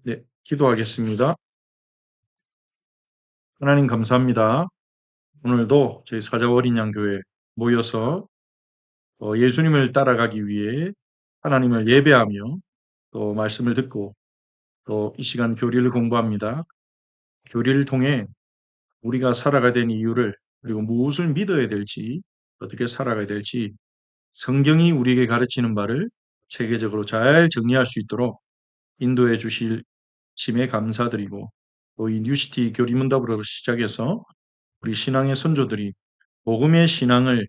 네, 기도하겠습니다. 하나님 감사합니다. 오늘도 저희 사자 어린 양 교회 모여서 예수님을 따라가기 위해 하나님을 예배하며 또 말씀을 듣고 또 이 시간 교리를 공부합니다. 교리를 통해 우리가 살아가야 되는 이유를 그리고 무엇을 믿어야 될지 어떻게 살아가야 될지 성경이 우리에게 가르치는 바를 체계적으로 잘 정리할 수 있도록 인도해 주실 심에 감사드리고 또 이 뉴시티 교리문답으로 시작해서 우리 신앙의 선조들이 복음의 신앙을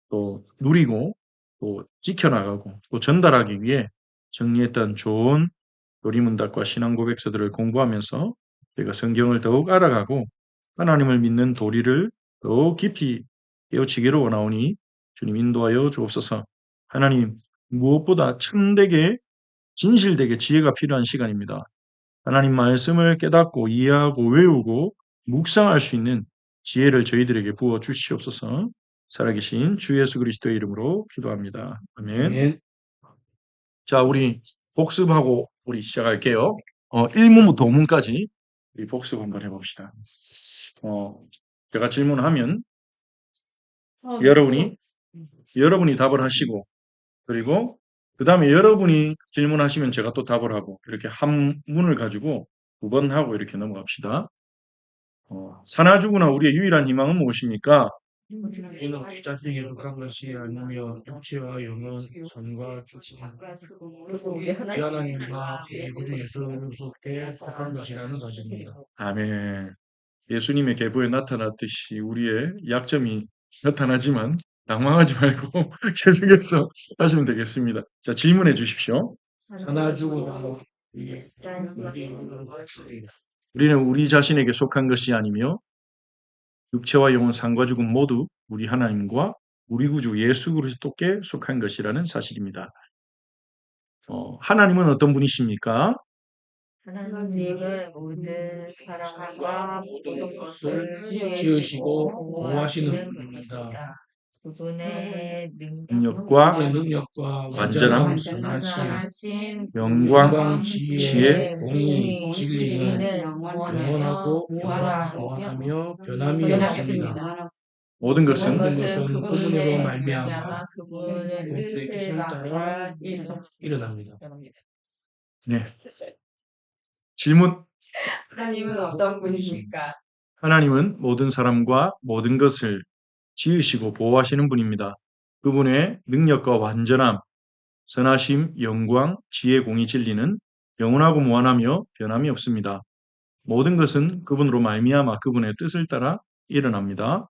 또 누리고 또 지켜나가고 또 전달하기 위해 정리했던 좋은 요리문답과 신앙 고백서들을 공부하면서 저희가 성경을 더욱 알아가고 하나님을 믿는 도리를 더욱 깊이 깨우치기를 원하오니 주님 인도하여 주옵소서. 하나님, 무엇보다 참되게 진실되게 지혜가 필요한 시간입니다. 하나님 말씀을 깨닫고 이해하고 외우고 묵상할 수 있는 지혜를 저희들에게 부어 주시옵소서. 살아계신 주 예수 그리스도의 이름으로 기도합니다. 아멘. 네. 자, 우리 복습하고 우리 시작할게요. 1문부터 5문까지 우리 복습 한번 해봅시다. 제가 질문하면 여러분이 답을 하시고 그리고 그 다음에 여러분이 질문하시면 제가 또 답을 하고 이렇게 한 문을 가지고 두 번 하고 이렇게 넘어갑시다. 사나 죽으나 우리의 유일한 희망은 무엇입니까? 이는 우리 자신에게 속한 것이 아니며 육체와 영혼, 선과 주치, 우리 하나님과 우리 구주 예수 그리스도께 속한 것이라는 사실입니다. 아멘. 예수님의 계보에 나타났듯이 우리의 약점이 나타나지만 당황하지 말고 계속해서 하시면 되겠습니다. 자, 질문해 주십시오. 사나 죽으나 우리는 우리 자신에게 속한 것이 아니며 육체와 영혼, 상과 죽음 모두 우리 하나님과 우리 구주 예수 그리스도께 속한 것이라는 사실입니다. 하나님은 어떤 분이십니까? 하나님은 모든 사람과 모든 것을 지으시고 보호하시는 분입니다. 분입니다. 그분의 능력과 능력과 완전함, 완전하심, 영광, 지혜, 지혜, 공의, 진리는 영원하고 무한하며 변함이 없습니다. 모든 것은 그분으로 말미암아 그분의 뜻을 뜻을 따라 일어납니다. 네. 질문. 하나님은 어떤 분이십니까? 하나님은 모든 사람과 모든 것을 지으시고 보호하시는 분입니다. 그분의 능력과 완전함, 선하심, 영광, 지혜, 공의, 진리는 영원하고 무한하며 변함이 없습니다. 모든 것은 그분으로 말미암아 그분의 뜻을 따라 일어납니다.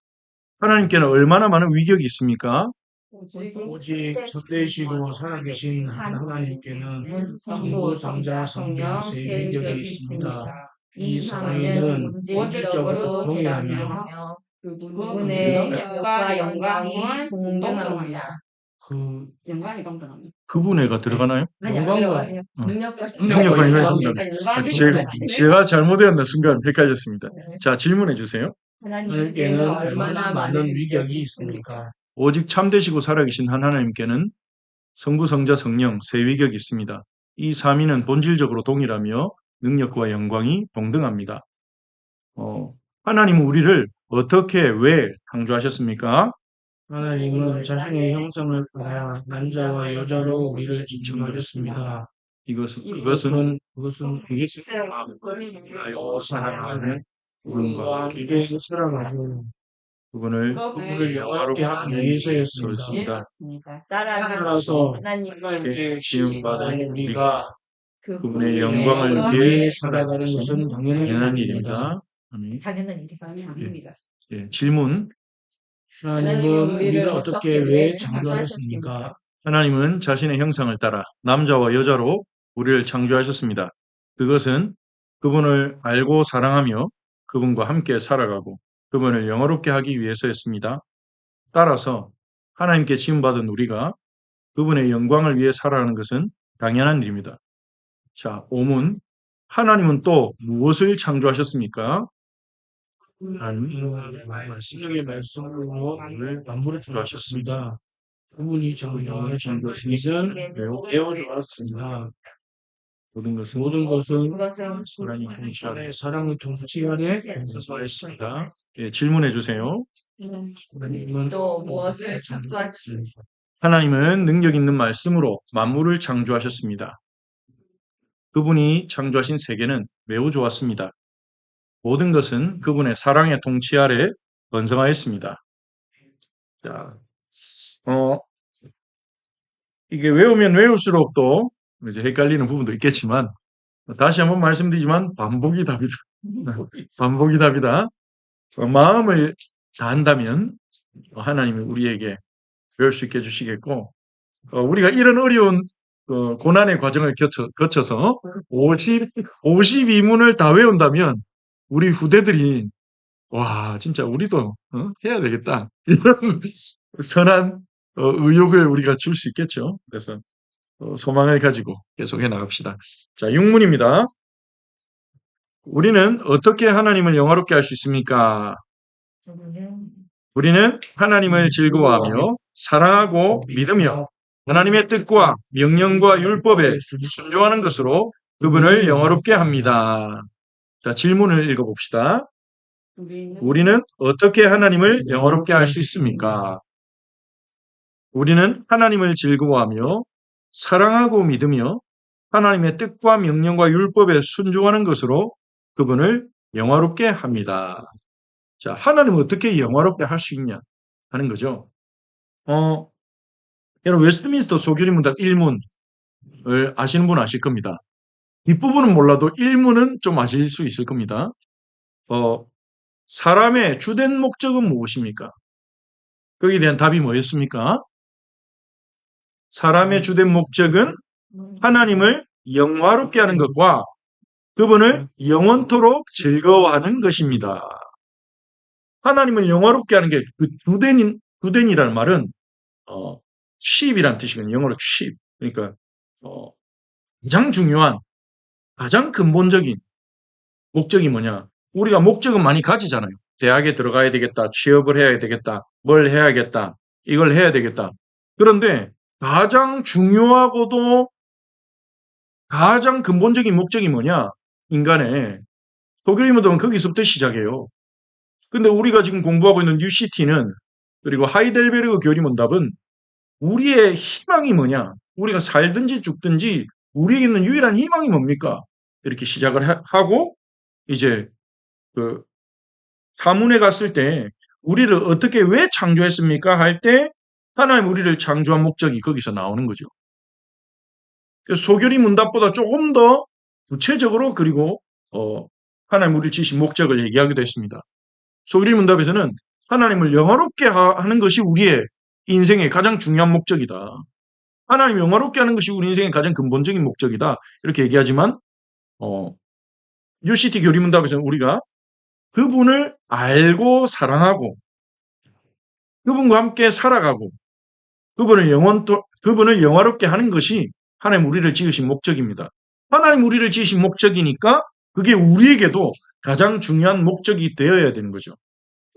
하나님께는 얼마나 많은 위력이 있습니까? 오직 참되시고 살아계신 하나님께는 성부, 성자, 성령 세 위력이 있습니다. 이 삼위는 본질적으로 동일하며 그분의 능력과 영광이 동등합니다. 영광이 동등합니다. 그분의가 들어가나요? 영광과 능력과 능력과 영광이 영광이 제가 잘못했나 순간 헷갈렸습니다. 자, 질문해 주세요. 하나님께는 얼마나 많은 위력이 있습니까? 오직 참되시고 살아계신 하나님께는 성부, 성자, 성령 세 위격이 있습니다. 이 삼위는 본질적으로 동일하며 능력과 영광이 동등합니다. 하나님은 우리를 어떻게 왜 창조하셨습니까? 하나님은 자신의 형상을 따라 남자와 여자로 우리를 지정하셨습니다. 그것은 하나요 사랑하는 그분과 그분과 기대해서 살아가고 그분을 그분을 영화롭게 하기 위해서였습니다. 따라서 따라서 하나님께 하나님께 지음받은 우리가 그분의 영광을 위해 살아가는 것은 당연한 일입니다. 아멘. 당연한 일입니다. 예, 질문. 하나님은 우리를 어떻게 왜 창조하셨습니까? 하나님은 자신의 형상을 따라 남자와 여자로 우리를 창조하셨습니다. 그것은 그분을 알고 사랑하며 그분과 함께 살아가고 그분을 영화롭게 하기 위해서였습니다. 따라서 하나님께 지음받은 우리가 그분의 영광을 위해 살아가는 것은 당연한 일입니다. 자, 5문. 하나님은 또 무엇을 창조하셨습니까? 하나님은 말씀의 말씀으로 만물을 창조하셨습니다. 그분이 창조하신 것은 매우 좋았습니다. 모든 것은 그것은 그것은 사랑이 통치 안에 안에 사랑의 통치 안에 건설하였습니다. 예, 질문해 주세요. 하나님은 또 무엇을 창조하셨습니까? 하나님은 능력 있는 말씀으로 만물을 창조하셨습니다. 그분이 창조하신 세계는 매우 좋았습니다. 모든 것은 그분의 사랑의 통치 아래 번성하였습니다. 자, 이게 외우면 외울수록 또 이제 헷갈리는 부분도 있겠지만 다시 한번 말씀드리지만 반복이 답이다. 반복이 답이다. 마음을 다한다면 하나님이 우리에게 배울 수 있게 해주시겠고 우리가 이런 어려운 고난의 과정을 거쳐서 52문을 다 외운다면 우리 후대들이 와 진짜 우리도 해야 되겠다 이런 선한 의욕을 우리가 줄 수 있겠죠. 그래서 소망을 가지고 계속해 나갑시다. 자, 6문입니다. 우리는 어떻게 하나님을 영화롭게 할 수 있습니까? 우리는 하나님을 즐거워하며 사랑하고 믿으며 하나님의 뜻과 명령과 율법에 순종하는 것으로 그분을 영화롭게 합니다. 자, 질문을 읽어봅시다. 우리는 어떻게 하나님을 영화롭게 할 수 있습니까? 우리는 하나님을 즐거워하며 사랑하고 믿으며 하나님의 뜻과 명령과 율법에 순종하는 것으로 그분을 영화롭게 합니다. 자, 하나님을 어떻게 영화롭게 할 수 있냐 하는 거죠. 여러분 웨스트민스터 소결의 문답 1문을 아시는 분은 아실 겁니다. 뒷부분은 몰라도 1문은 좀 아실 수 있을 겁니다. 사람의 주된 목적은 무엇입니까? 거기에 대한 답이 뭐였습니까? 사람의 주된 목적은 하나님을 영화롭게 하는 것과 그분을 영원토록 즐거워하는 것입니다. 하나님을 영화롭게 하는 게 그 주된이라는 말은 취입이란 뜻이거든요. 영어로 취입. 그러니까 가장 중요한, 가장 근본적인 목적이 뭐냐? 우리가 목적은 많이 가지잖아요. 대학에 들어가야 되겠다, 취업을 해야 되겠다, 뭘 해야겠다, 이걸 해야 되겠다. 그런데 가장 중요하고도 가장 근본적인 목적이 뭐냐? 인간의 소규리문답은 거기서부터 시작해요. 근데 우리가 지금 공부하고 있는 UCT는 그리고 하이델베르그 교리문답은 우리의 희망이 뭐냐? 우리가 살든지 죽든지 우리에게 있는 유일한 희망이 뭡니까? 이렇게 시작을 하고 이제 그 사문에 갔을 때 우리를 어떻게 왜 창조했습니까? 할 때 하나님 우리를 창조한 목적이 거기서 나오는 거죠. 그래서 소결이 문답보다 조금 더 구체적으로 그리고 하나님 우리를 지으신 목적을 얘기하기도 했습니다. 소결이 문답에서는 하나님을 영화롭게 하는 것이 우리의 인생의 가장 중요한 목적이다. 하나님 영화롭게 하는 것이 우리 인생의 가장 근본적인 목적이다. 이렇게 얘기하지만 UCT 교리문답에서는 우리가 그분을 알고 사랑하고 그분과 함께 살아가고 그분을 영화롭게 하는 것이 하나님 우리를 지으신 목적입니다. 하나님 우리를 지으신 목적이니까 그게 우리에게도 가장 중요한 목적이 되어야 되는 거죠.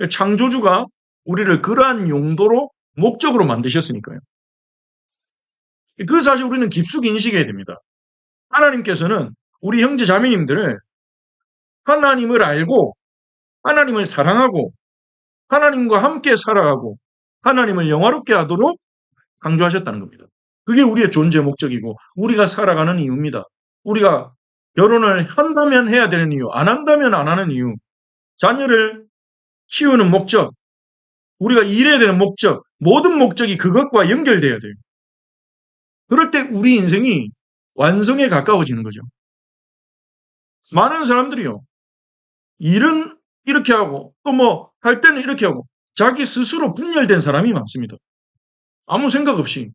창조주가 우리를 그러한 용도로 목적으로 만드셨으니까요. 그 사실 우리는 깊숙이 인식해야 됩니다. 하나님께서는 우리 형제 자매님들을 하나님을 알고 하나님을 사랑하고 하나님과 함께 살아가고 하나님을 영화롭게 하도록 강조하셨다는 겁니다. 그게 우리의 존재 목적이고 우리가 살아가는 이유입니다. 우리가 결혼을 한다면 해야 되는 이유, 안 한다면 안 하는 이유, 자녀를 키우는 목적, 우리가 일해야 되는 목적, 모든 목적이 그것과 연결돼야 돼요. 그럴 때 우리 인생이 완성에 가까워지는 거죠. 많은 사람들이요. 일은 이렇게 하고 또 뭐 할 때는 이렇게 하고 자기 스스로 분열된 사람이 많습니다. 아무 생각 없이.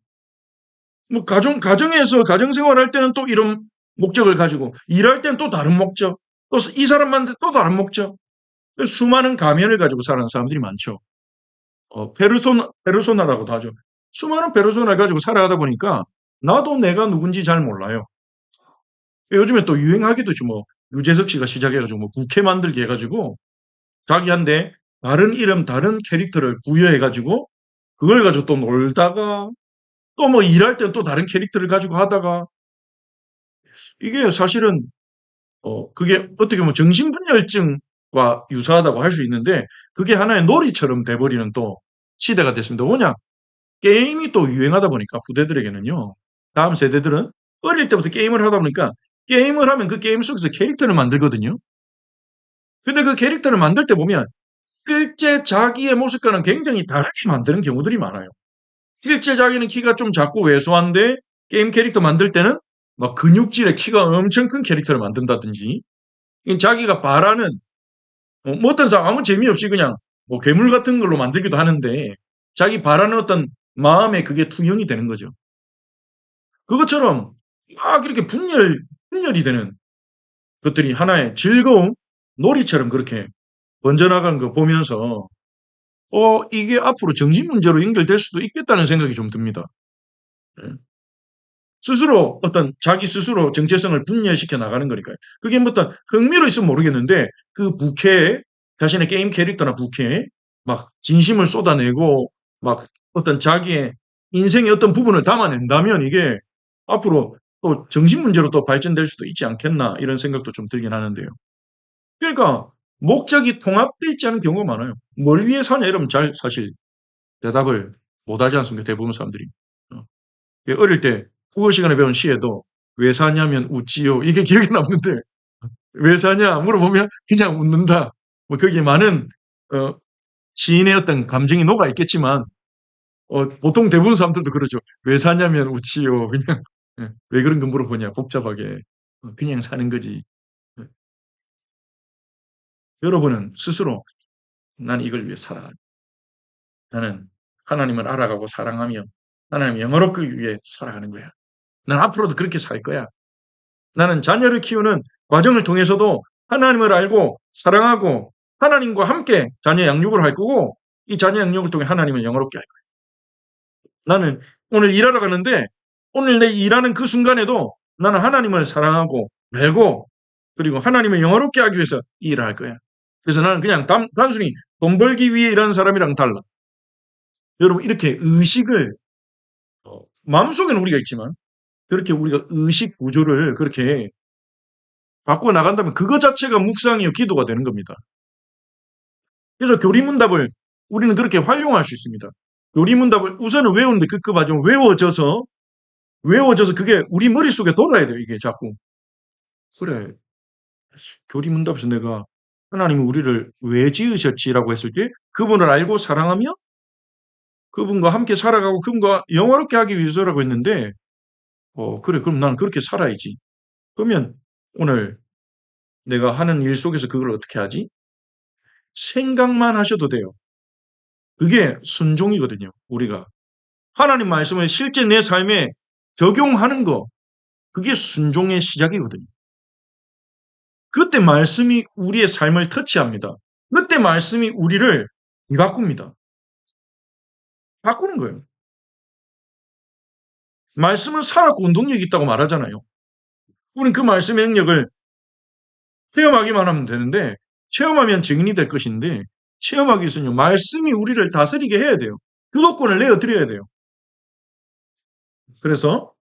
뭐 가정에서 가정생활할 때는 또 이런 목적을 가지고 일할 때는 또 다른 목적, 또 이 사람한테 또 다른 목적. 수많은 가면을 가지고 사는 사람들이 많죠. 페르소나라고도 하죠. 수많은 페르소나를 가지고 살아가다 보니까 나도 내가 누군지 잘 몰라요. 요즘에 또 유행하기도 좀 뭐 유재석 씨가 시작해가지고 뭐 국회 만들기 해가지고 자기한테 다른 이름, 다른 캐릭터를 부여해가지고 그걸 가지고 또 놀다가 또 뭐 일할 때는 또 다른 캐릭터를 가지고 하다가 이게 사실은 그게 어떻게 보면 정신분열증과 유사하다고 할 수 있는데 그게 하나의 놀이처럼 돼버리는 또 시대가 됐습니다. 뭐냐? 게임이 또 유행하다 보니까 후대들에게는요. 다음 세대들은 어릴 때부터 게임을 하다 보니까 게임을 하면 그 게임 속에서 캐릭터를 만들거든요. 근데 그 캐릭터를 만들 때 보면 실제 자기의 모습과는 굉장히 다르게 만드는 경우들이 많아요. 실제 자기는 키가 좀 작고 왜소한데 게임 캐릭터 만들 때는 막 근육질의 키가 엄청 큰 캐릭터를 만든다든지 자기가 바라는 뭐 어떤 사람 아무 재미없이 그냥 뭐 괴물 같은 걸로 만들기도 하는데 자기 바라는 어떤 마음에 그게 투영이 되는 거죠. 그것처럼 막 이렇게 분열이 되는 것들이 하나의 즐거운 놀이처럼 그렇게 번져나가는 거 보면서 이게 앞으로 정신문제로 연결될 수도 있겠다는 생각이 좀 듭니다. 예. 스스로 어떤 자기 스스로 정체성을 분열시켜 나가는 거니까요. 그게 뭐 어떤 흥미로 있으면 모르겠는데 그 부캐에 자신의 게임 캐릭터나 부캐에 막 진심을 쏟아내고 막 어떤 자기의 인생의 어떤 부분을 담아낸다면 이게 앞으로 또 정신문제로 또 발전될 수도 있지 않겠나 이런 생각도 좀 들긴 하는데요. 그러니까 목적이 통합되어 있지 않은 경우가 많아요. 뭘 위해 사냐 이러면 잘 사실 대답을 못하지 않습니까? 대부분 사람들이. 어. 어릴 때 국어 시간에 배운 시에도 왜 사냐면 웃지요. 이게 기억에 남는데 왜 사냐 물어보면 그냥 웃는다. 뭐 거기에 많은 어, 시인의 어떤 감정이 녹아 있겠지만 보통 대부분 사람들도 그러죠. 왜 사냐면 웃지요. 그냥 왜 그런 거 물어보냐 복잡하게 그냥 사는 거지. 예. 여러분은 스스로 난 이걸 위해 살아. 나는 하나님을 알아가고 사랑하며 하나님의 영어롭기 위해 살아가는 거야. 난 앞으로도 그렇게 살 거야. 나는 자녀를 키우는 과정을 통해서도 하나님을 알고 사랑하고 하나님과 함께 자녀 양육을 할 거고 이 자녀 양육을 통해 하나님을 영어롭게 할 거야. 나는 오늘 일하러 가는데 오늘 내 일하는 그 순간에도 나는 하나님을 사랑하고 알고 그리고 하나님을 영어롭게 하기 위해서 이 일을 할 거야. 그래서 나는 그냥 단순히 돈 벌기 위해 일하는 사람이랑 달라. 여러분 이렇게 의식을 마음속에는 우리가 있지만 그렇게 우리가 의식 구조를 그렇게 바꿔 나간다면 그거 자체가 묵상이요 기도가 되는 겁니다. 그래서 교리문답을 우리는 그렇게 활용할 수 있습니다. 교리문답을 우선은 외우는데 그 과정 외워져서 그게 우리 머릿속에 돌아야 돼요. 이게 자꾸. 그래. 교리문답에서 내가 하나님이 우리를 왜 지으셨지라고 했을 때 그분을 알고 사랑하며 그분과 함께 살아가고 그분과 영화롭게 하기 위해서라고 했는데 그래 그럼 난 그렇게 살아야지. 그러면 오늘 내가 하는 일 속에서 그걸 어떻게 하지? 생각만 하셔도 돼요. 그게 순종이거든요. 우리가 하나님 말씀을 실제 내 삶에 적용하는 거 그게 순종의 시작이거든요. 그때 말씀이 우리의 삶을 터치합니다. 그때 말씀이 우리를 바꿉니다. 바꾸는 거예요. 말씀은 살았고 운동력이 있다고 말하잖아요. 우리는 그 말씀의 능력을 체험하기만 하면 되는데 체험하면 증인이 될 것인데 체험하기 위해서는 말씀이 우리를 다스리게 해야 돼요. 주도권을 내어드려야 돼요. 그래서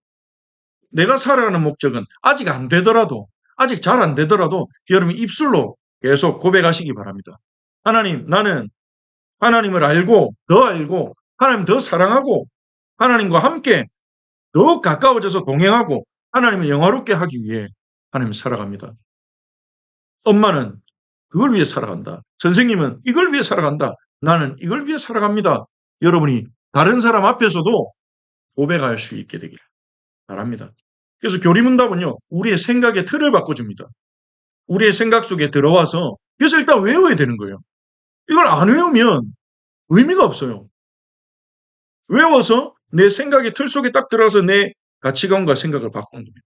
내가 살아가는 목적은 아직 안 되더라도 아직 잘 안 되더라도 여러분 입술로 계속 고백하시기 바랍니다. 하나님 나는 하나님을 알고 하나님 더 사랑하고 하나님과 함께 더욱 가까워져서 동행하고 하나님을 영화롭게 하기 위해 하나님 살아갑니다. 엄마는 그걸 위해 살아간다. 선생님은 이걸 위해 살아간다. 나는 이걸 위해 살아갑니다. 여러분이 다른 사람 앞에서도 고백할 수 있게 되기를 바랍니다. 그래서 교리문답은요. 우리의 생각의 틀을 바꿔줍니다. 우리의 생각 속에 들어와서 그래서 일단 외워야 되는 거예요. 이걸 안 외우면 의미가 없어요. 외워서 내 생각의 틀 속에 딱 들어가서 내 가치관과 생각을 바꾸는 겁니다.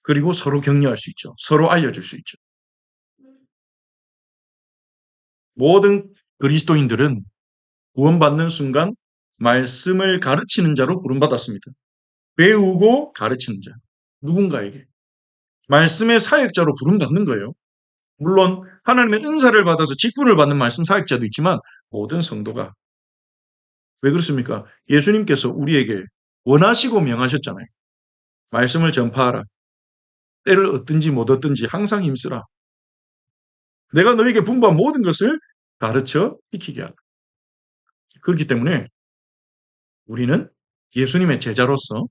그리고 서로 격려할 수 있죠. 서로 알려줄 수 있죠. 모든 그리스도인들은 구원받는 순간 말씀을 가르치는 자로 부름받았습니다. 배우고 가르치는 자. 누군가에게. 말씀의 사역자로 부름받는 거예요. 물론 하나님의 은사를 받아서 직분을 받는 말씀 사역자도 있지만 모든 성도가 왜 그렇습니까? 예수님께서 우리에게 원하시고 명하셨잖아요. 말씀을 전파하라. 때를 얻든지 못 얻든지 항상 힘쓰라. 내가 너에게 분부한 모든 것을 가르쳐 익히게 하라. 그렇기 때문에 우리는 예수님의 제자로서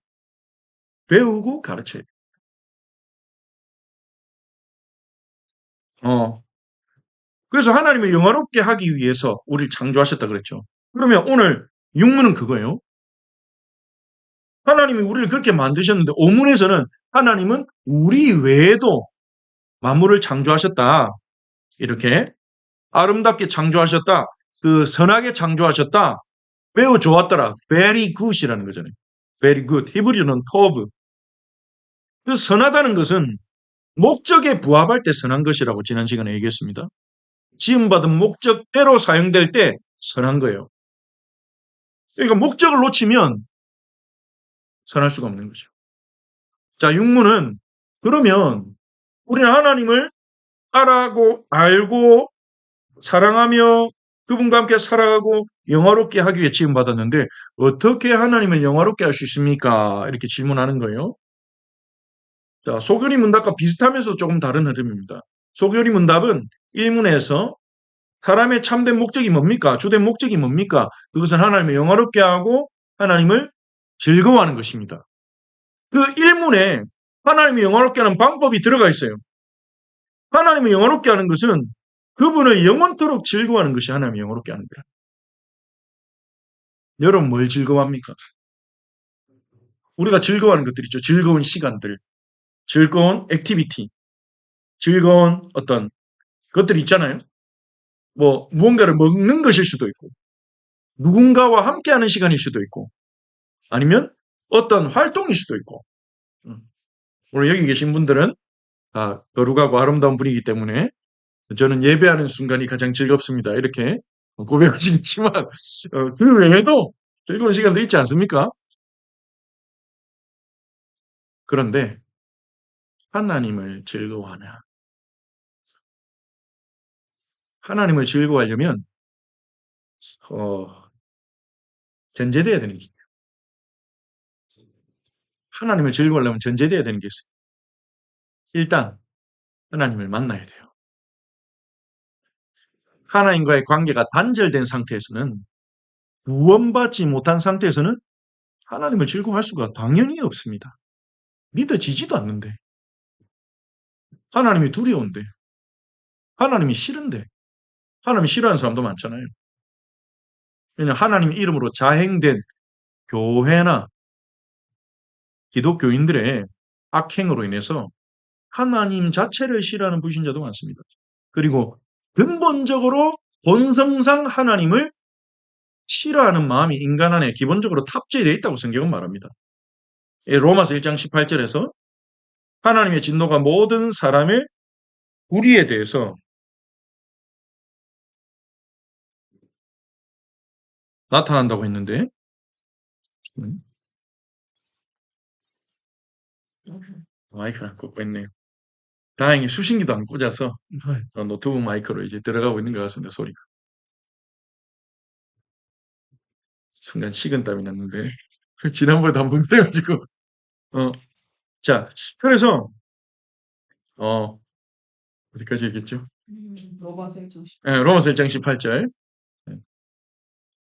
배우고 가르쳐야 돼요. 그래서 하나님을 영화롭게 하기 위해서 우리를 창조하셨다 그랬죠. 그러면 오늘 육문은 그거예요. 하나님이 우리를 그렇게 만드셨는데 오문에서는 하나님은 우리 외에도 만물을 창조하셨다. 이렇게 아름답게 창조하셨다. 그 선하게 창조하셨다. 매우 좋았더라. very good이라는 거잖아요. very good. 히브리어는 tov. 그 선하다는 것은 목적에 부합할 때 선한 것이라고 지난 시간에 얘기했습니다. 지음받은 목적대로 사용될 때 선한 거예요. 그러니까 목적을 놓치면 선할 수가 없는 거죠. 자, 육문은 그러면 우리는 하나님을 알고 사랑하며 그분과 함께 살아가고 영화롭게 하기 위해 지음받았는데 어떻게 하나님을 영화롭게 할 수 있습니까? 이렇게 질문하는 거예요. 자, 소결이 문답과 비슷하면서 조금 다른 흐름입니다. 소결이 문답은 일문에서 사람의 참된 목적이 뭡니까? 주된 목적이 뭡니까? 그것은 하나님을 영화롭게 하고 하나님을 즐거워하는 것입니다. 그 일문에 하나님을 영화롭게 하는 방법이 들어가 있어요. 하나님을 영화롭게 하는 것은 그분을 영원토록 즐거워하는 것이 하나님을 영화롭게 하는 거예요. 여러분 뭘 즐거워합니까? 우리가 즐거워하는 것들 있죠. 즐거운 시간들, 즐거운 액티비티, 즐거운 어떤 것들이 있잖아요. 뭐 무언가를 먹는 것일 수도 있고 누군가와 함께하는 시간일 수도 있고 아니면 어떤 활동일 수도 있고 오늘 여기 계신 분들은 거룩하고 아름다운 분이기 때문에 저는 예배하는 순간이 가장 즐겁습니다. 이렇게 고백하시겠지만 그 외에도 즐거운 시간들 있지 않습니까? 그런데 하나님을 즐거워하냐? 하나님을 즐거워하려면 전제돼야 되는 게 있어요. 하나님을 즐거워하려면 전제돼야 되는 게 있어요. 일단 하나님을 만나야 돼요. 하나님과의 관계가 단절된 상태에서는 구원받지 못한 상태에서는 하나님을 즐거워할 수가 당연히 없습니다. 믿어지지도 않는데 하나님이 두려운데 하나님이 싫은데 하나님이 싫어하는 사람도 많잖아요. 왜냐하면 하나님 이름으로 자행된 교회나 기독교인들의 악행으로 인해서 하나님 자체를 싫어하는 불신자도 많습니다. 그리고 근본적으로 본성상 하나님을 싫어하는 마음이 인간 안에 기본적으로 탑재되어 있다고 성경은 말합니다. 로마서 1장 18절에서 하나님의 진노가 모든 사람의 불의에 대해서 나타난다고 했는데 마이크를 안 꽂고 있네요. 다행히 수신기도 안 꽂아서 노트북 마이크로 이제 들어가고 있는 것 같습니다. 소리가. 순간 식은땀이 났는데 지난번에도 한번 그래가지고 자, 그래서 어디까지 얘기했죠? 로마서 1장 10. 네, 로마서 1장 18절.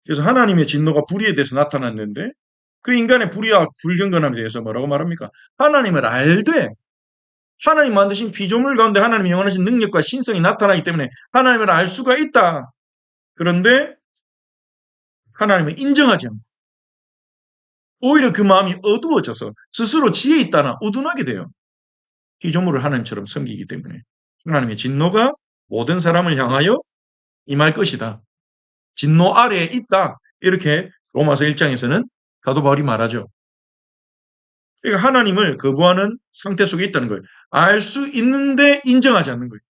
그래서 하나님의 진노가 불의에 대해서 나타났는데 그 인간의 불의와 불경건함에 대해서 뭐라고 말합니까? 하나님을 알되 하나님 만드신 피조물 가운데 하나님의 영원하신 능력과 신성이 나타나기 때문에 하나님을 알 수가 있다. 그런데 하나님을 인정하지 않고 오히려 그 마음이 어두워져서 스스로 지혜 있다나 우둔하게 돼요. 피조물을 하나님처럼 섬기기 때문에 하나님의 진노가 모든 사람을 향하여 임할 것이다. 진노 아래에 있다. 이렇게 로마서 1장에서는 사도 바울이 말하죠. 그러니까 하나님을 거부하는 상태 속에 있다는 거예요. 알 수 있는데 인정하지 않는 거예요.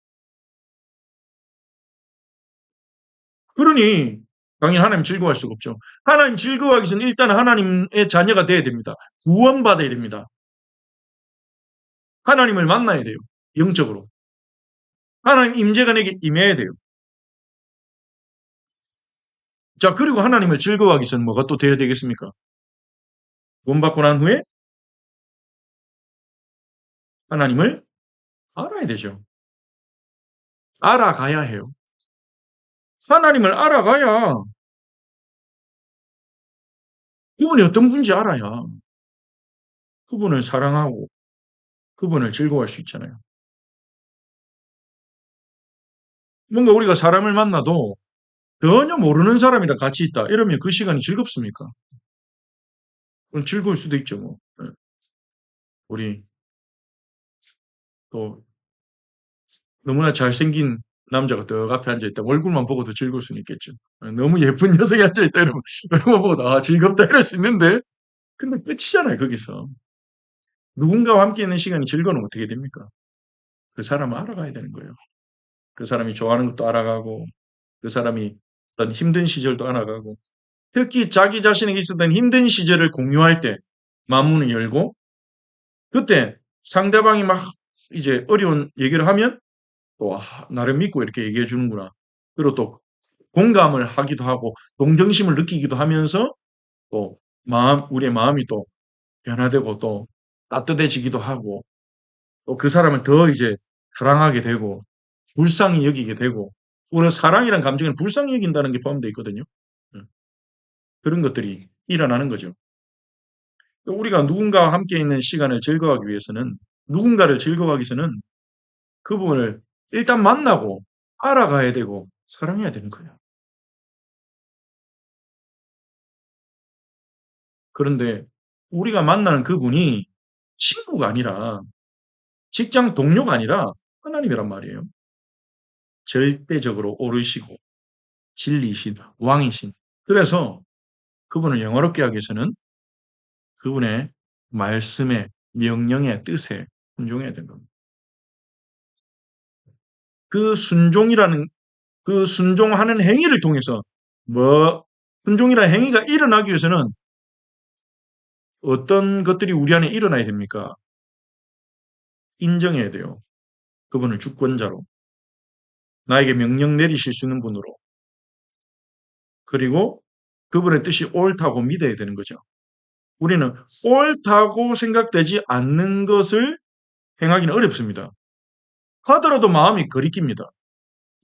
그러니 당연히 하나님 즐거워할 수가 없죠. 하나님 즐거워하기 전에 일단 하나님의 자녀가 돼야 됩니다. 구원받아야 됩니다. 하나님을 만나야 돼요. 영적으로. 하나님 임재가 내게 임해야 돼요. 자, 그리고 하나님을 즐거워하기 전 뭐가 또 돼야 되겠습니까? 구원받고 난 후에 하나님을 알아야 되죠. 알아가야 해요. 하나님을 알아가야 그분이 어떤 분인지 알아야 그분을 사랑하고 그분을 즐거워할 수 있잖아요. 뭔가 우리가 사람을 만나도 전혀 모르는 사람이랑 같이 있다. 이러면 그 시간이 즐겁습니까? 그럼 즐거울 수도 있죠, 뭐. 예. 우리 또 너무나 잘생긴 남자가 떡 앞에 앉아있다. 얼굴만 보고도 즐거울 수는 있겠죠. 너무 예쁜 여성이 앉아있다 이러면 얼굴만 보고도 아, 즐겁다 이럴 수 있는데 근데 끝이잖아요, 거기서. 누군가와 함께 있는 시간이 즐거우면 어떻게 됩니까? 그 사람을 알아가야 되는 거예요. 그 사람이 좋아하는 것도 알아가고 그 사람이 어떤 힘든 시절도 알아가고 특히 자기 자신에게 있었던 힘든 시절을 공유할 때 마음문을 열고 그때 상대방이 막 이제 어려운 얘기를 하면 또 나를 믿고 이렇게 얘기해 주는구나. 그리고 또 공감을 하기도 하고 동정심을 느끼기도 하면서 또 우리의 마음이 또 변화되고 또 따뜻해지기도 하고 또 그 사람을 더 이제 사랑하게 되고 불쌍히 여기게 되고 우리가 사랑이란 감정을 불쌍히 여긴다는 게 포함되어 있거든요. 음, 그런 것들이 일어나는 거죠. 우리가 누군가와 함께 있는 시간을 즐거워하기 위해서는 누군가를 즐거워하기 위해서는 그분을 일단 만나고 알아가야 되고 사랑해야 되는 거예요. 그런데 우리가 만나는 그분이 친구가 아니라 직장 동료가 아니라 하나님이란 말이에요. 절대적으로 옳으시고 진리이신 왕이신. 그래서 그분을 영화롭게 하기 위해서는 그분의 말씀에 명령의 뜻에 순종해야 되는 겁니다. 그 순종이라는 그 순종하는 행위를 통해서 순종이라는 행위가 일어나기 위해서는 어떤 것들이 우리 안에 일어나야 됩니까? 인정해야 돼요. 그분을 주권자로. 나에게 명령 내리실 수 있는 분으로. 그리고 그분의 뜻이 옳다고 믿어야 되는 거죠. 우리는 옳다고 생각되지 않는 것을 행하기는 어렵습니다. 하더라도 마음이 거리낍니다.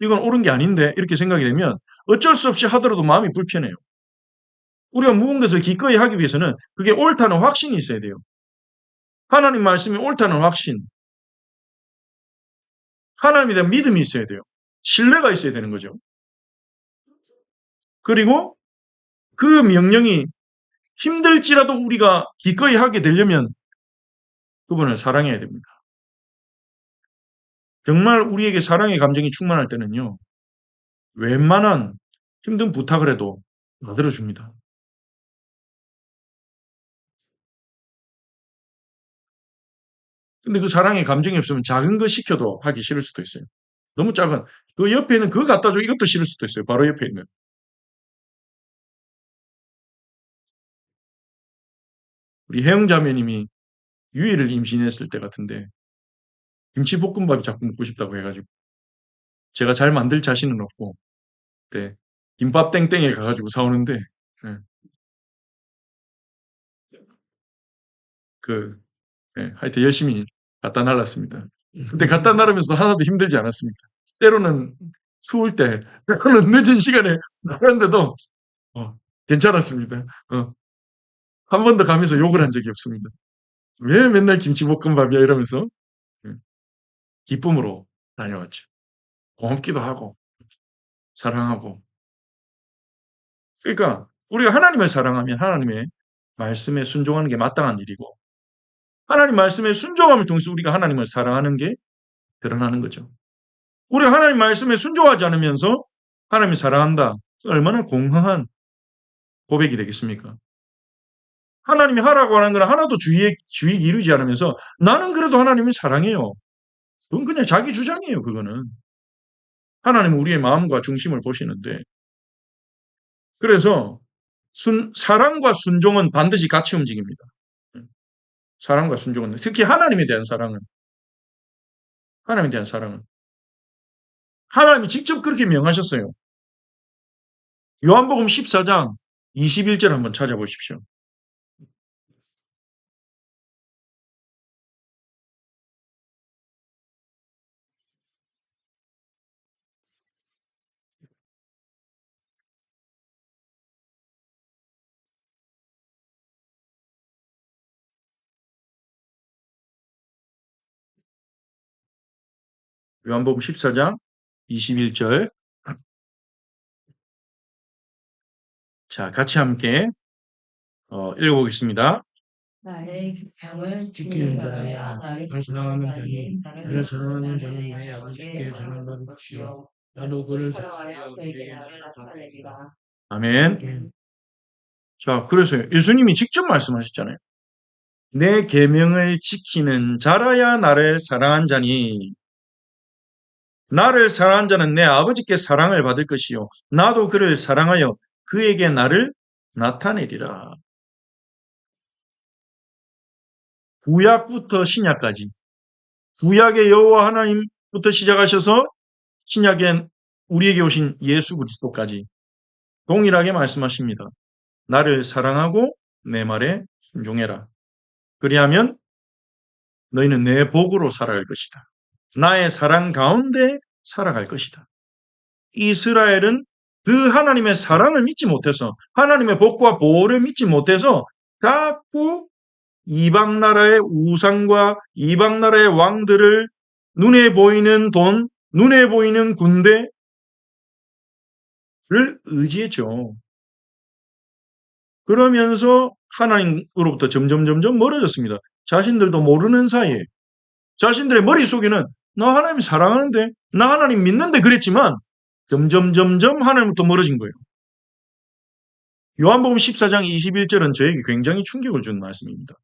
이건 옳은 게 아닌데 이렇게 생각이 되면 어쩔 수 없이 하더라도 마음이 불편해요. 우리가 묵은 것을 기꺼이 하기 위해서는 그게 옳다는 확신이 있어야 돼요. 하나님 말씀이 옳다는 확신, 하나님에 대한 믿음이 있어야 돼요. 신뢰가 있어야 되는 거죠. 그리고 그 명령이 힘들지라도 우리가 기꺼이 하게 되려면 그분을 사랑해야 됩니다. 정말 우리에게 사랑의 감정이 충만할 때는요. 웬만한 힘든 부탁을 해도 받들어줍니다. 근데 그 사랑의 감정이 없으면 작은 거 시켜도 하기 싫을 수도 있어요. 너무 작은 그 옆에 있는 그거 갖다 줘 이것도 싫을 수도 있어요. 바로 옆에 있는. 우리 혜영자매님이 유이를 임신했을 때 같은데 김치볶음밥이 자꾸 먹고 싶다고 해가지고 제가 잘 만들 자신은 없고 네, 김밥 땡땡에 가가지고 사오는데 네, 하여튼 열심히 갖다 날랐습니다. 근데 갖다 나르면서도 하나도 힘들지 않았습니다. 때로는 추울 때, 때로는 늦은 시간에 나갔는데도 괜찮았습니다. 한 번도 가면서 욕을 한 적이 없습니다. 왜 맨날 김치볶음밥이야 이러면서 기쁨으로 다녀왔죠. 고맙기도 하고 사랑하고. 그러니까 우리가 하나님을 사랑하면 하나님의 말씀에 순종하는 게 마땅한 일이고 하나님 말씀에 순종함을 통해서 우리가 하나님을 사랑하는 게 드러나는 거죠. 우리가 하나님 말씀에 순종하지 않으면서 하나님을 사랑한다. 얼마나 공허한 고백이 되겠습니까? 하나님이 하라고 하는 건 하나도 주의 이루지 않으면서 나는 그래도 하나님을 사랑해요. 그건 그냥 자기 주장이에요, 그거는. 하나님은 우리의 마음과 중심을 보시는데. 그래서 사랑과 순종은 반드시 같이 움직입니다. 사랑과 순종은 특히 하나님에 대한 사랑은 하나님이 직접 그렇게 명하셨어요. 요한복음 14장 21절 한번 찾아보십시오. 요한복음 14장 21절. 자, 같이 함께 읽어보겠습니다. 나의 규명을 지키는 지키는 자야. 자야. 나를 나를 사랑하는 자니 사랑하니 나를 사랑하는 자는 내 아버지께 사랑받은 것이요 나도 그를 사랑하여 그에게 나를 나타내리라. 아멘. 사랑하는 자, 그래서 예수님이 직접 말씀하셨잖아요. 내 계명을 지키는 자라야 나를 사랑한 자니 나를 사랑한 자는 내 아버지께 사랑을 받을 것이요 나도 그를 사랑하여 그에게 나를 나타내리라. 구약부터 신약까지 구약의 여호와 하나님부터 시작하셔서 신약엔 우리에게 오신 예수 그리스도까지 동일하게 말씀하십니다. 나를 사랑하고 내 말에 순종해라. 그리하면 너희는 내 복으로 살아갈 것이다. 나의 사랑 가운데 살아갈 것이다. 이스라엘은 그 하나님의 사랑을 믿지 못해서 하나님의 복과 보호를 믿지 못해서 자꾸 이방 나라의 우상과 이방 나라의 왕들을 눈에 보이는 돈, 눈에 보이는 군대를 의지했죠. 그러면서 하나님으로부터 점점 멀어졌습니다. 자신들도 모르는 사이에 자신들의 머릿속에는 나 하나님 사랑하는데 나 하나님 믿는데 그랬지만 점점 하나님부터 멀어진 거예요. 요한복음 14장 21절은 저에게 굉장히 충격을 준 말씀입니다.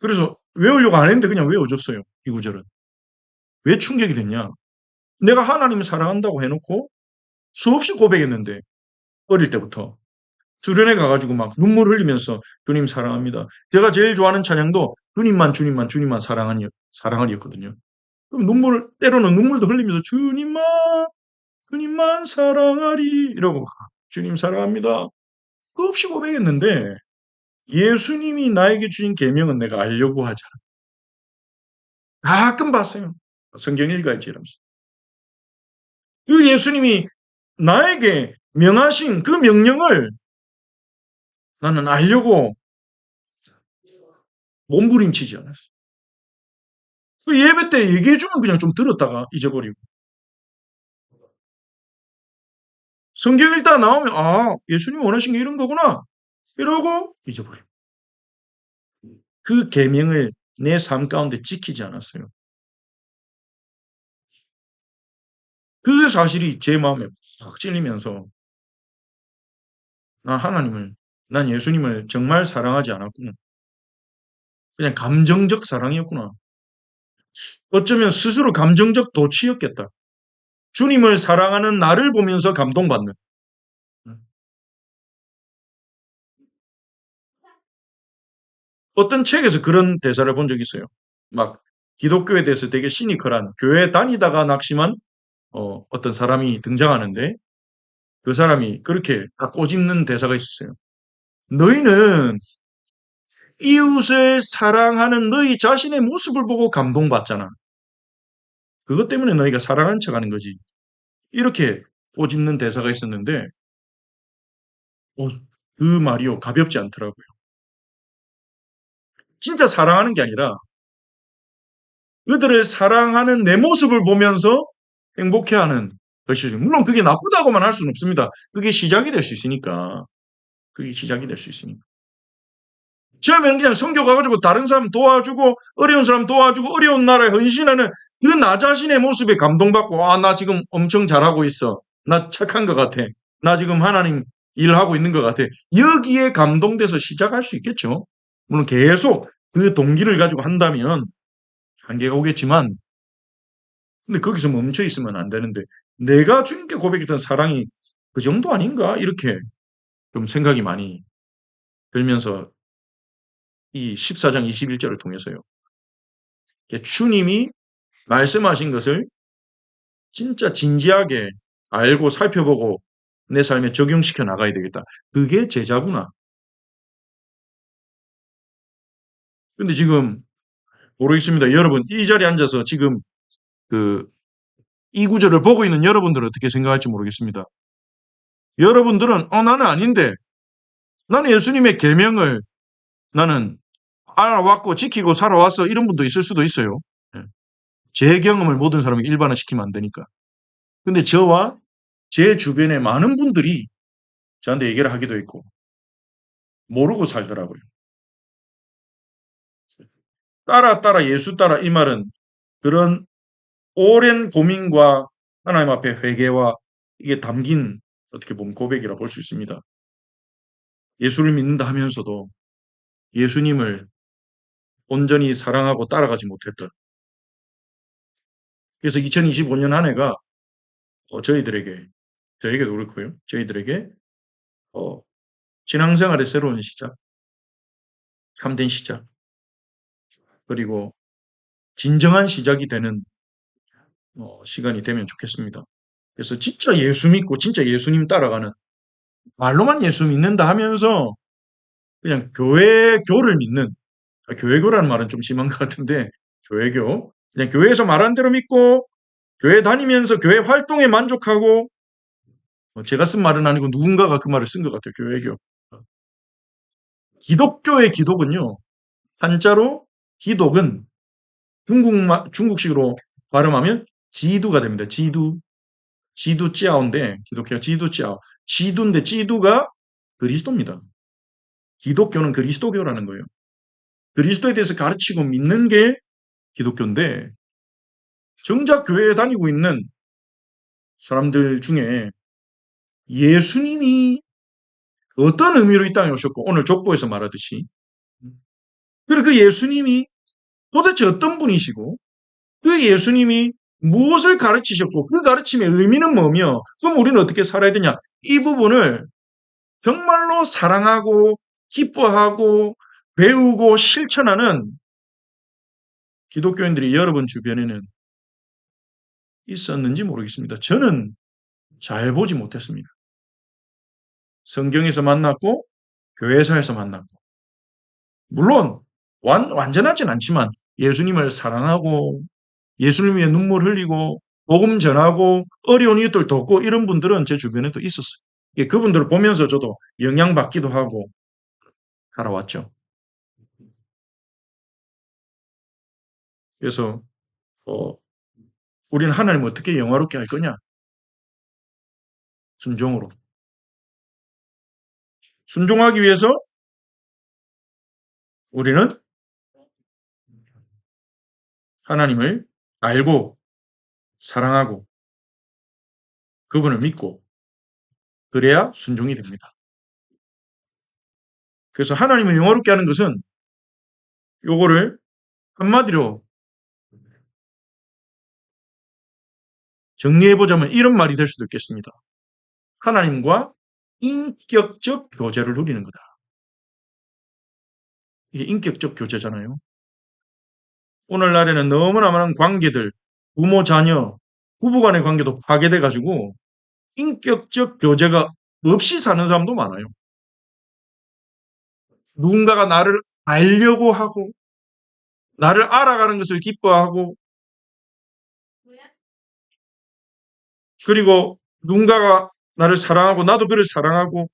그래서 외우려고 안 했는데 그냥 외워줬어요. 이 구절은. 왜 충격이 됐냐? 내가 하나님 사랑한다고 해놓고 수없이 고백했는데 어릴 때부터 수련회 가가지고 막 눈물 흘리면서 주님 사랑합니다. 제가 제일 좋아하는 찬양도 주님만 사랑하리였거든요. 그럼 때로는 눈물도 흘리면서 주님만 사랑하리 이러고 주님 사랑합니다. 끝없이 고백했는데 예수님이 나에게 주신 계명은 내가 알려고 하잖아. 가끔 봤어요. 성경 읽어야지 이러면서. 그 예수님이 나에게 명하신 그 명령을 나는 알려고 몸부림치지 않았어. 그 예배 때 얘기해주면 그냥 좀 들었다가 잊어버리고. 성경 읽다 나오면 예수님이 원하신 게 이런 거구나 이러고 잊어버리고. 그 계명을 내 삶 가운데 지키지 않았어요. 그 사실이 제 마음에 팍 찔리면서 난 예수님을 정말 사랑하지 않았구나. 그냥 감정적 사랑이었구나. 어쩌면 스스로 감정적 도취였겠다. 주님을 사랑하는 나를 보면서 감동받는. 어떤 책에서 그런 대사를 본 적이 있어요. 막 기독교에 대해서 되게 시니컬한 교회 다니다가 낙심한 어떤 사람이 등장하는데 그 사람이 그렇게 딱 꼬집는 대사가 있었어요. 너희는 이웃을 사랑하는 너희 자신의 모습을 보고 감동받잖아. 그것 때문에 너희가 사랑한 척하는 거지. 이렇게 꼬집는 대사가 있었는데 그 말이요 가볍지 않더라고요. 진짜 사랑하는 게 아니라 그들을 사랑하는 내 모습을 보면서 행복해하는 것이죠. 물론 그게 나쁘다고만 할 수는 없습니다. 그게 시작이 될 수 있으니까. 처음에는 그냥 선교 가가지고 다른 사람 도와주고 어려운 사람 도와주고 어려운 나라에 헌신하는 그 나 자신의 모습에 감동받고 나 지금 엄청 잘하고 있어. 나 착한 것 같아. 나 지금 하나님 일하고 있는 것 같아. 여기에 감동돼서 시작할 수 있겠죠. 물론 계속 그 동기를 가지고 한다면 한계가 오겠지만 근데 거기서 멈춰 있으면 안 되는데 내가 주님께 고백했던 사랑이 그 정도 아닌가? 이렇게 좀 생각이 많이 들면서 이 14장 21절을 통해서요. 주님이 말씀하신 것을 진짜 진지하게 알고 살펴보고 내 삶에 적용시켜 나가야 되겠다. 그게 제자구나. 근데 지금 모르겠습니다. 여러분 이 자리에 앉아서 지금 이 구절을 보고 있는 여러분들은 어떻게 생각할지 모르겠습니다. 여러분들은 나는 아닌데 나는 예수님의 계명을 나는 알아왔고 지키고 살아왔어 이런 분도 있을 수도 있어요. 제 경험을 모든 사람에게 일반화시키면 안 되니까. 근데 저와 제 주변의 많은 분들이 저한테 얘기를 하기도 했고 모르고 살더라고요. 따라 예수 따라 이 말은 그런 오랜 고민과 하나님 앞에 회개와 이게 담긴 어떻게 보면 고백이라 볼 수 있습니다. 예수를 믿는다 하면서도 예수님을 온전히 사랑하고 따라가지 못했던. 그래서 2025년 한 해가 저에게도 그렇고요. 저희들에게 신앙생활의 새로운 시작, 참된 시작, 그리고 진정한 시작이 되는 시간이 되면 좋겠습니다. 그래서 진짜 예수 믿고 진짜 예수님 따라가는, 말로만 예수 믿는다 하면서 그냥 교회교를 믿는, 교회교라는 말은 좀 심한 것 같은데 교회교, 그냥 교회에서 말한 대로 믿고 교회 다니면서 교회 활동에 만족하고, 제가 쓴 말은 아니고 누군가가 그 말을 쓴 것 같아요. 교회교. 기독교의 기독은요, 한자로 기독은 중국식으로 발음하면 지두가 됩니다. 지두짜오인데, 기독교가 지두짜오. 지두인데 지두가 그리스도입니다. 기독교는 그리스도교라는 거예요. 그리스도에 대해서 가르치고 믿는 게 기독교인데, 정작 교회에 다니고 있는 사람들 중에 예수님이 어떤 의미로 이 땅에 오셨고, 오늘 족보에서 말하듯이, 그리고 그 예수님이 도대체 어떤 분이시고, 그 예수님이 무엇을 가르치셨고, 그 가르침의 의미는 뭐며, 그럼 우리는 어떻게 살아야 되냐? 이 부분을 정말로 사랑하고, 기뻐하고, 배우고, 실천하는 기독교인들이 여러분 주변에는 있었는지 모르겠습니다. 저는 잘 보지 못했습니다. 성경에서 만났고, 교회사에서 만났고, 물론 완전하진 않지만 예수님을 사랑하고 예수님 위해 눈물 흘리고 복음 전하고 어려운 이웃들 돕고 이런 분들은 제 주변에도 있었어요. 그분들을 보면서 저도 영향받기도 하고 살아왔죠. 그래서 우리는 하나님을 어떻게 영화롭게 할 거냐? 순종으로. 순종하기 위해서 우리는 하나님을 알고 사랑하고 그분을 믿고 그래야 순종이 됩니다. 그래서 하나님을 영화롭게 하는 것은 요거를 한마디로 정리해보자면 이런 말이 될 수도 있겠습니다. 하나님과 인격적 교제를 누리는 거다. 이게 인격적 교제잖아요. 오늘날에는 너무나 많은 관계들, 부모, 자녀, 부부간의 관계도 파괴돼가지고 인격적 교제가 없이 사는 사람도 많아요. 누군가가 나를 알려고 하고 나를 알아가는 것을 기뻐하고 그리고 누군가가 나를 사랑하고 나도 그를 사랑하고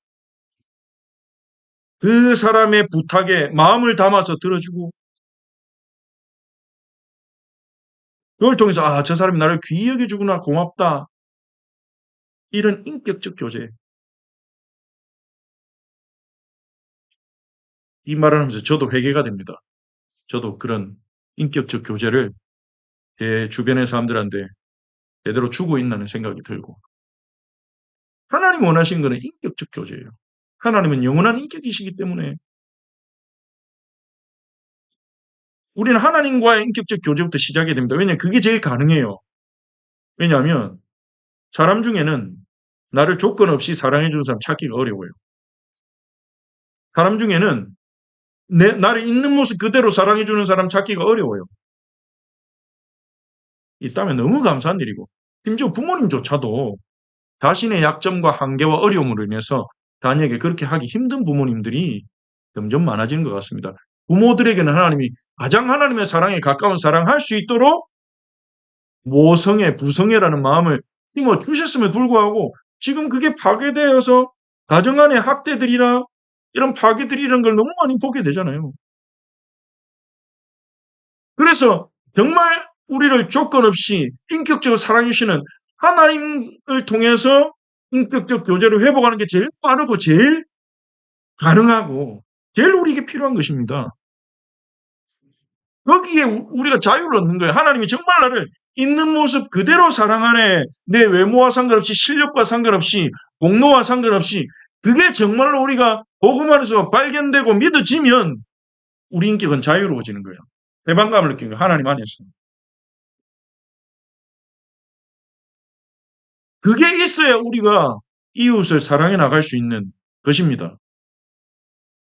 그 사람의 부탁에 마음을 담아서 들어주고 그걸 통해서 저 사람이 나를 귀히 여겨주구나 고맙다. 이런 인격적 교제. 이 말을 하면서 저도 회개가 됩니다. 저도 그런 인격적 교제를 제 주변의 사람들한테 제대로 주고 있다는 생각이 들고 하나님 원하시는 것은 인격적 교제예요. 하나님은 영원한 인격이시기 때문에 우리는 하나님과의 인격적 교제부터 시작해야 됩니다. 왜냐하면 그게 제일 가능해요. 왜냐하면 사람 중에는 나를 조건 없이 사랑해 주는 사람 찾기가 어려워요. 사람 중에는 나를 있는 모습 그대로 사랑해 주는 사람 찾기가 어려워요. 있다면 너무 감사한 일이고 심지어 부모님조차도 자신의 약점과 한계와 어려움으로 인해서 자녀에게 그렇게 하기 힘든 부모님들이 점점 많아지는 것 같습니다. 부모들에게는 하나님이 가장 하나님의 사랑에 가까운 사랑할 수 있도록 모성애, 부성애라는 마음을 힘어 주셨음에도 불구하고 지금 그게 파괴되어서 가정 안의 학대들이나 이런 파괴들이 이런 걸 너무 많이 보게 되잖아요. 그래서 정말 우리를 조건 없이 인격적으로 사랑해주시는 하나님을 통해서 인격적 교제를 회복하는 게 제일 빠르고 제일 가능하고 제일 우리에게 필요한 것입니다. 거기에 우리가 자유를 얻는 거예요. 하나님이 정말 나를 있는 모습 그대로 사랑하네. 내 외모와 상관없이 실력과 상관없이 공로와 상관없이 그게 정말로 우리가 복음 안에서 발견되고 믿어지면 우리 인격은 자유로워지는 거예요. 해방감을 느끼는 거예요. 하나님 안에서. 그게 있어야 우리가 이웃을 사랑해 나갈 수 있는 것입니다.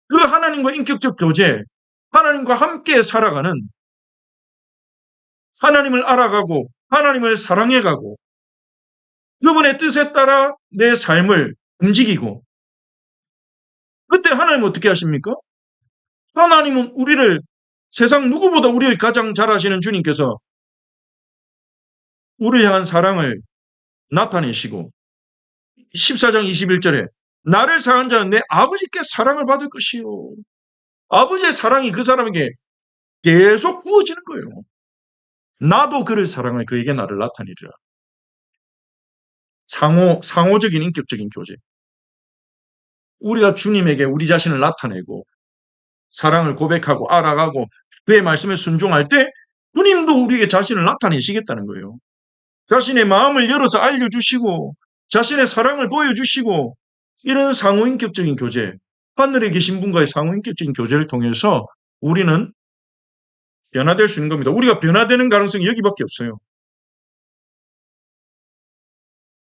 그 하나님과 인격적 교제, 하나님과 함께 살아가는 하나님을 알아가고 하나님을 사랑해가고 그분의 뜻에 따라 내 삶을 움직이고 그때 하나님은 어떻게 하십니까? 하나님은 우리를 세상 누구보다 우리를 가장 잘 아시는 주님께서 우리를 향한 사랑을 나타내시고 14장 21절에 나를 사랑하는 자는 내 아버지께 사랑을 받을 것이요. 아버지의 사랑이 그 사람에게 계속 부어지는 거예요. 나도 그를 사랑하여 그에게 나를 나타내리라. 상호적인 인격적인 교제. 우리가 주님에게 우리 자신을 나타내고 사랑을 고백하고 알아가고 그의 말씀에 순종할 때 주님도 우리에게 자신을 나타내시겠다는 거예요. 자신의 마음을 열어서 알려주시고 자신의 사랑을 보여주시고 이런 상호인격적인 교제, 하늘에 계신 분과의 상호인격적인 교제를 통해서 우리는 변화될 수 있는 겁니다. 우리가 변화되는 가능성이 여기밖에 없어요.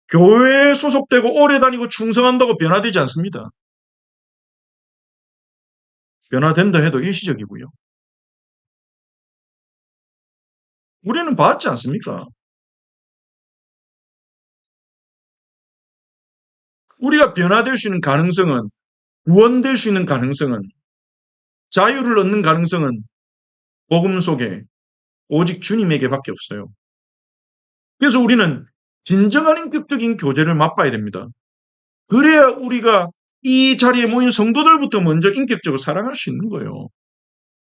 교회에 소속되고 오래 다니고 충성한다고 변화되지 않습니다. 변화된다 해도 일시적이고요. 우리는 봤지 않습니까? 우리가 변화될 수 있는 가능성은, 구원될 수 있는 가능성은, 자유를 얻는 가능성은 복음 속에 오직 주님에게밖에 없어요. 그래서 우리는 진정한 인격적인 교제를 맛봐야 됩니다. 그래야 우리가 이 자리에 모인 성도들부터 먼저 인격적으로 사랑할 수 있는 거예요.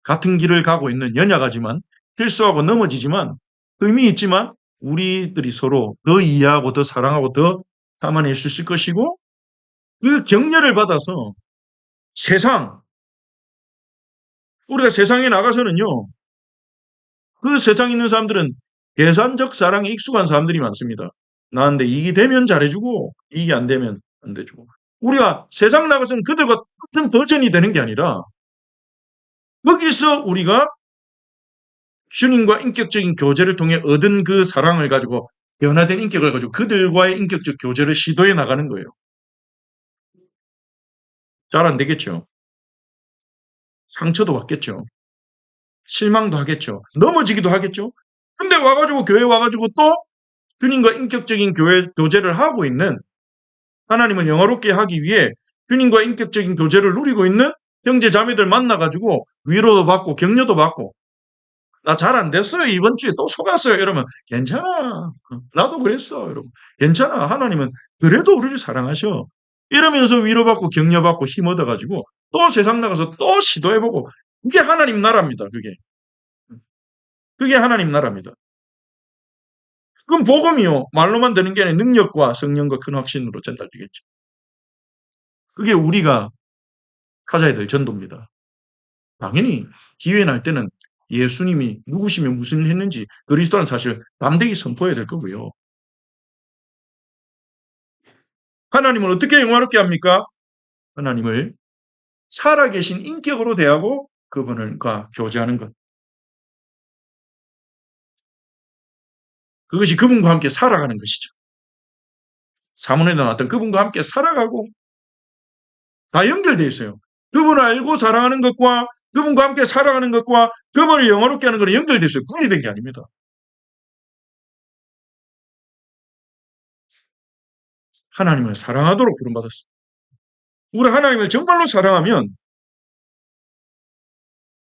같은 길을 가고 있는 연약하지만 실수하고 넘어지지만 의미 있지만 우리들이 서로 더 이해하고 더 사랑하고 더 담아낼 수 있을 것이고 그 격려를 받아서 우리가 세상에 나가서는요. 그 세상에 있는 사람들은 계산적 사랑에 익숙한 사람들이 많습니다. 나한테 이익이 되면 잘해주고 이익이 안 되면 안 돼주고. 우리가 세상 나가서는 그들과 같은 버전이 되는 게 아니라 거기서 우리가 주님과 인격적인 교제를 통해 얻은 그 사랑을 가지고 변화된 인격을 가지고 그들과의 인격적 교제를 시도해 나가는 거예요. 잘 안 되겠죠. 상처도 받겠죠. 실망도 하겠죠. 넘어지기도 하겠죠. 근데 와가지고 교회 와가지고 또 주님과 인격적인 교제를 하고 있는 하나님을 영화롭게 하기 위해 주님과 인격적인 교제를 누리고 있는 형제 자매들 만나가지고 위로도 받고 격려도 받고 나 잘 안 됐어요. 이번 주에 또 속았어요. 이러면 괜찮아. 나도 그랬어. 여러분. 괜찮아. 하나님은 그래도 우리를 사랑하셔. 이러면서 위로받고 격려받고 힘 얻어가지고 또 세상 나가서 또 시도해보고 그게 하나님 나라입니다. 그게 하나님 나라입니다. 그럼 복음이요. 말로만 되는 게 아니라 능력과 성령과 큰 확신으로 전달되겠죠. 그게 우리가 가져야 될 전도입니다. 당연히 기회 날 때는 예수님이 누구시며 무슨 일 했는지 그리스도라는 사실을 담대히 선포해야 될 거고요. 하나님을 어떻게 영화롭게 합니까? 하나님을 살아계신 인격으로 대하고 그분과 교제하는 것. 그것이 그분과 함께 살아가는 것이죠. 사문에 나왔던 그분과 함께 살아가고 다 연결되어 있어요. 그분을 알고 사랑하는 것과 그분과 함께 살아가는 것과 그분을 영화롭게 하는 것은 연결되어 있어요. 분리된 게 아닙니다. 하나님을 사랑하도록 부름받았습니다. 우리 하나님을 정말로 사랑하면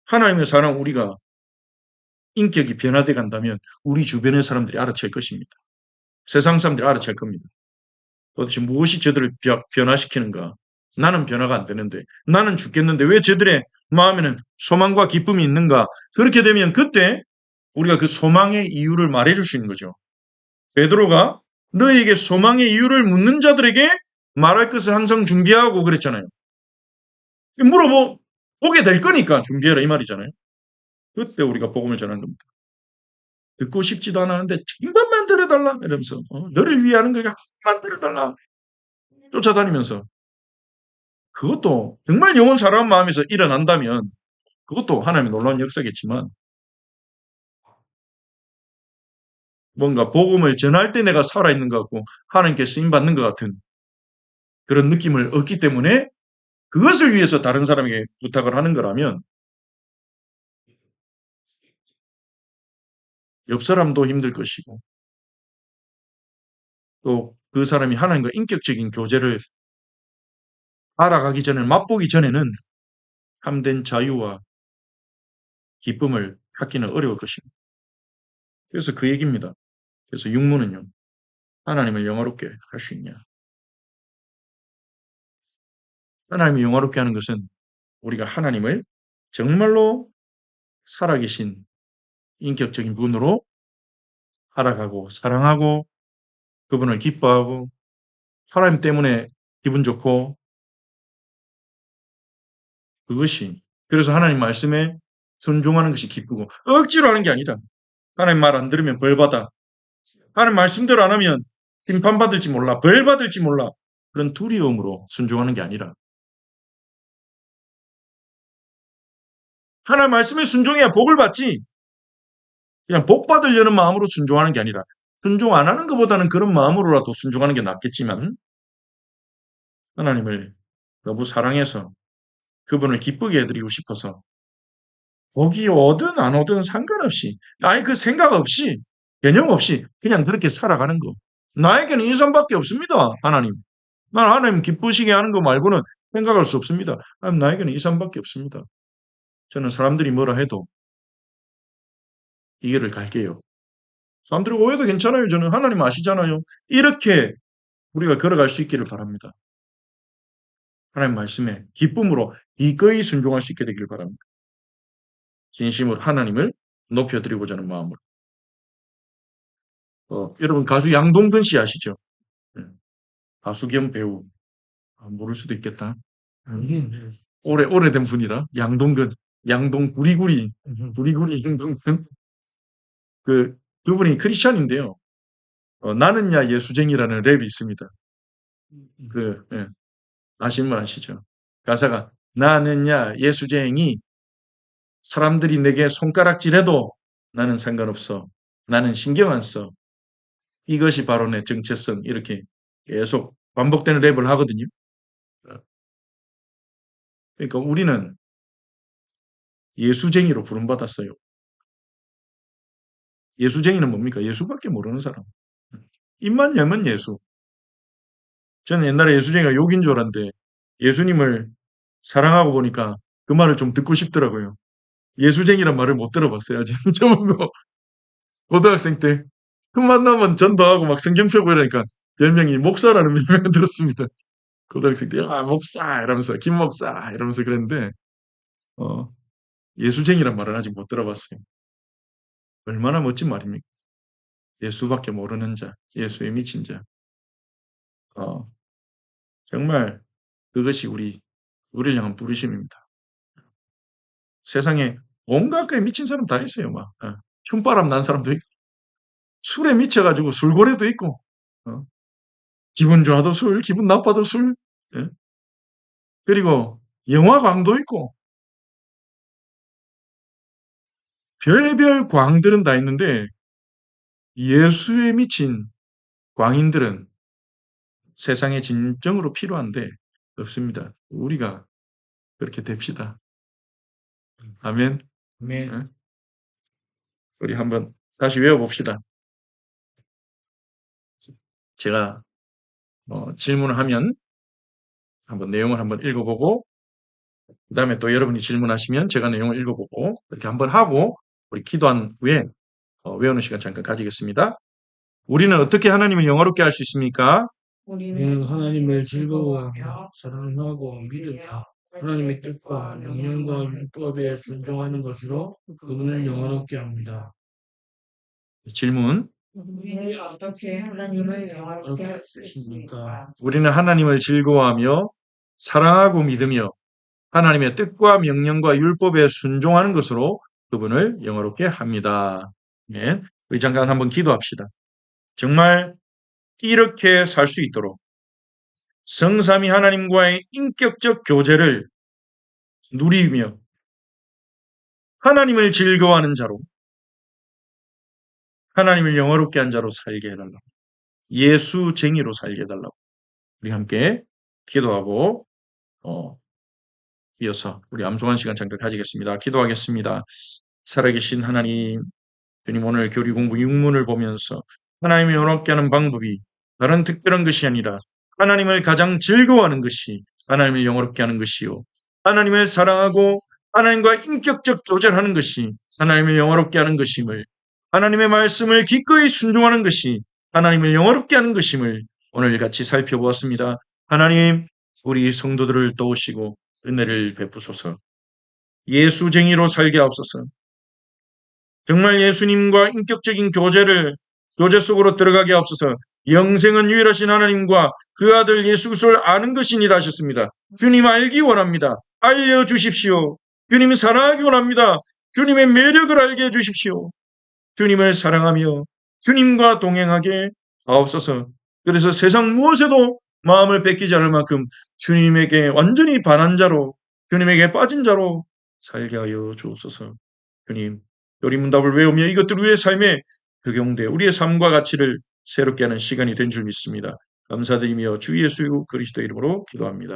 하나님의 사랑 우리가 인격이 변화돼 간다면 우리 주변의 사람들이 알아챌 것입니다. 세상 사람들이 알아챌 겁니다. 도대체 무엇이 저들을 변화시키는가? 나는 변화가 안 되는데 나는 죽겠는데 왜 저들의 마음에는 소망과 기쁨이 있는가? 그렇게 되면 그때 우리가 그 소망의 이유를 말해줄 수 있는 거죠. 베드로가 너희에게 소망의 이유를 묻는 자들에게 말할 것을 항상 준비하고 그랬잖아요. 보게 될 거니까 준비해라 이 말이잖아요. 그때 우리가 복음을 전한 겁니다. 듣고 싶지도 않았는데 한 번만 들어달라 이러면서 너를 위해 하는 거니까 한 번만 들어달라 쫓아다니면서 그것도 정말 영혼 사랑한 마음에서 일어난다면 그것도 하나님의 놀라운 역사겠지만 뭔가 복음을 전할 때 내가 살아있는 것 같고 하나님께 쓰임받는 것 같은 그런 느낌을 얻기 때문에 그것을 위해서 다른 사람에게 부탁을 하는 거라면 옆 사람도 힘들 것이고 또 그 사람이 하나님과 인격적인 교제를 알아가기 전에 맛보기 전에는 참된 자유와 기쁨을 갖기는 어려울 것입니다. 그래서 그 얘기입니다. 그래서 육문은요. 하나님을 영화롭게 할 수 있냐. 하나님을 영화롭게 하는 것은 우리가 하나님을 정말로 살아계신 인격적인 분으로 알아가고 사랑하고 그분을 기뻐하고 하나님 때문에 기분 좋고 그것이 그래서 하나님 말씀에 순종하는 것이 기쁘고 억지로 하는 게 아니라 하나님 말 안 들으면 벌 받아. 하나님 말씀대로 안 하면 심판받을지 몰라. 벌 받을지 몰라. 그런 두려움으로 순종하는 게 아니라 하나님 말씀에 순종해야 복을 받지. 그냥 복 받으려는 마음으로 순종하는 게 아니라 순종 안 하는 것보다는 그런 마음으로라도 순종하는 게 낫겠지만 하나님을 너무 사랑해서 그분을 기쁘게 해드리고 싶어서 복이 오든 안 오든 상관없이 아예 그 생각 없이 개념 없이 그냥 그렇게 살아가는 거. 나에게는 이 삶밖에 없습니다. 하나님. 난 하나님 기쁘시게 하는 거 말고는 생각할 수 없습니다. 하나님 나에게는 이 삶밖에 없습니다. 저는 사람들이 뭐라 해도 이 길을 갈게요. 사람들이 오해도 괜찮아요. 저는 하나님 아시잖아요. 이렇게 우리가 걸어갈 수 있기를 바랍니다. 하나님 말씀에 기쁨으로 기꺼이 순종할 수 있게 되길 바랍니다. 진심으로 하나님을 높여드리고자 하는 마음으로. 여러분 가수 양동근 씨 아시죠? 네. 가수 겸 배우. 모를 수도 있겠다. 오래된 분이라 양동근, 양동 구리구리 양동근. 그분이 크리스천인데요. 나는야 예수쟁이라는 랩이 있습니다. 예, 아시는 분 아시죠? 가사가 나는야 예수쟁이 사람들이 내게 손가락질해도 나는 상관없어. 나는 신경 안 써. 이것이 바로 내 정체성. 이렇게 계속 반복되는 랩을 하거든요. 그러니까 우리는 예수쟁이로 부름받았어요. 예수쟁이는 뭡니까? 예수밖에 모르는 사람. 입만 열면 예수. 저는 옛날에 예수쟁이가 욕인 줄 알았는데 예수님을 사랑하고 보니까 그 말을 좀 듣고 싶더라고요. 예수쟁이란 말을 못 들어봤어요. 아직 처음 고등학생 때 큰 만나면 전도하고 막 성경 펴고 이러니까 별명이 목사라는 별명을 들었습니다. 고등학생 때 목사 이러면서 김 목사 이러면서 그랬는데 어, 예수쟁이란 말을 아직 못 들어봤어요. 얼마나 멋진 말입니까? 예수밖에 모르는 자, 예수에 미친 자. 어, 정말 그것이 우리를 향한 부르심입니다. 세상에 온갖 거에 미친 사람 다 있어요. 막 흉바람 난 사람도 있고 술에 미쳐가지고 술고래도 있고 기분 좋아도 술, 기분 나빠도 술. 예? 그리고 영화광도 있고 별별 광들은 다 있는데 예수에 미친 광인들은 세상에 진정으로 필요한데 없습니다. 우리가 그렇게 됩시다. 아멘. 아멘. 예? 우리 한번 다시 외워봅시다. 제가 질문을 하면 한번 내용을 한번 읽어보고 그 다음에 또 여러분이 질문하시면 제가 내용을 읽어보고 이렇게 한번 하고 우리 기도한 후에 외우는 시간 잠깐 가지겠습니다. 우리는 어떻게 하나님을 영화롭게 할 수 있습니까? 우리는 하나님을 즐거워하며 사랑하고 믿으며 하나님의 뜻과 명령과 율법에 순종하는 것으로 그분을 영화롭게 합니다. 질문. 우리는 어떻게 하나님을 영화롭게 할 수 있습니까? 우리는 하나님을 즐거워하며 사랑하고 믿으며 하나님의 뜻과 명령과 율법에 순종하는 것으로 그분을 영화롭게 합니다. 네. 우리 잠깐 한번 기도합시다. 정말 이렇게 살 수 있도록 성삼위 하나님과의 인격적 교제를 누리며 하나님을 즐거워하는 자로 하나님을 영화롭게 한 자로 살게 해달라고, 예수쟁이로 살게 해달라고 우리 함께 기도하고 이어서 우리 암송한 시간 잠깐 가지겠습니다. 기도하겠습니다. 살아계신 하나님, 주님 오늘 교리 공부 6문을 보면서 하나님을 영화롭게 하는 방법이 다른 특별한 것이 아니라 하나님을 가장 즐거워하는 것이 하나님을 영화롭게 하는 것이요, 하나님을 사랑하고 하나님과 인격적 교제를 하는 것이 하나님을 영화롭게 하는 것임을, 하나님의 말씀을 기꺼이 순종하는 것이 하나님을 영화롭게 하는 것임을 오늘 같이 살펴보았습니다. 하나님, 우리 성도들을 도우시고 은혜를 베푸소서. 예수쟁이로 살게 하옵소서. 정말 예수님과 인격적인 교제 속으로 들어가게 하옵소서. 영생은 유일하신 하나님과 그 아들 예수 그리스도를 아는 것이니라 하셨습니다. 주님 알기 원합니다. 알려주십시오. 주님 사랑하기 원합니다. 주님의 매력을 알게 해주십시오. 주님을 사랑하며 주님과 동행하게 하옵소서. 그래서 세상 무엇에도 마음을 뺏기지 않을 만큼 주님에게 완전히 반한 자로, 주님에게 빠진 자로 살게 하여 주옵소서. 주님, 요리문답을 외우며 이것들 우리의 삶에 적용되어 우리의 삶과 가치를 새롭게 하는 시간이 된 줄 믿습니다. 감사드리며 주 예수 그리스도 이름으로 기도합니다.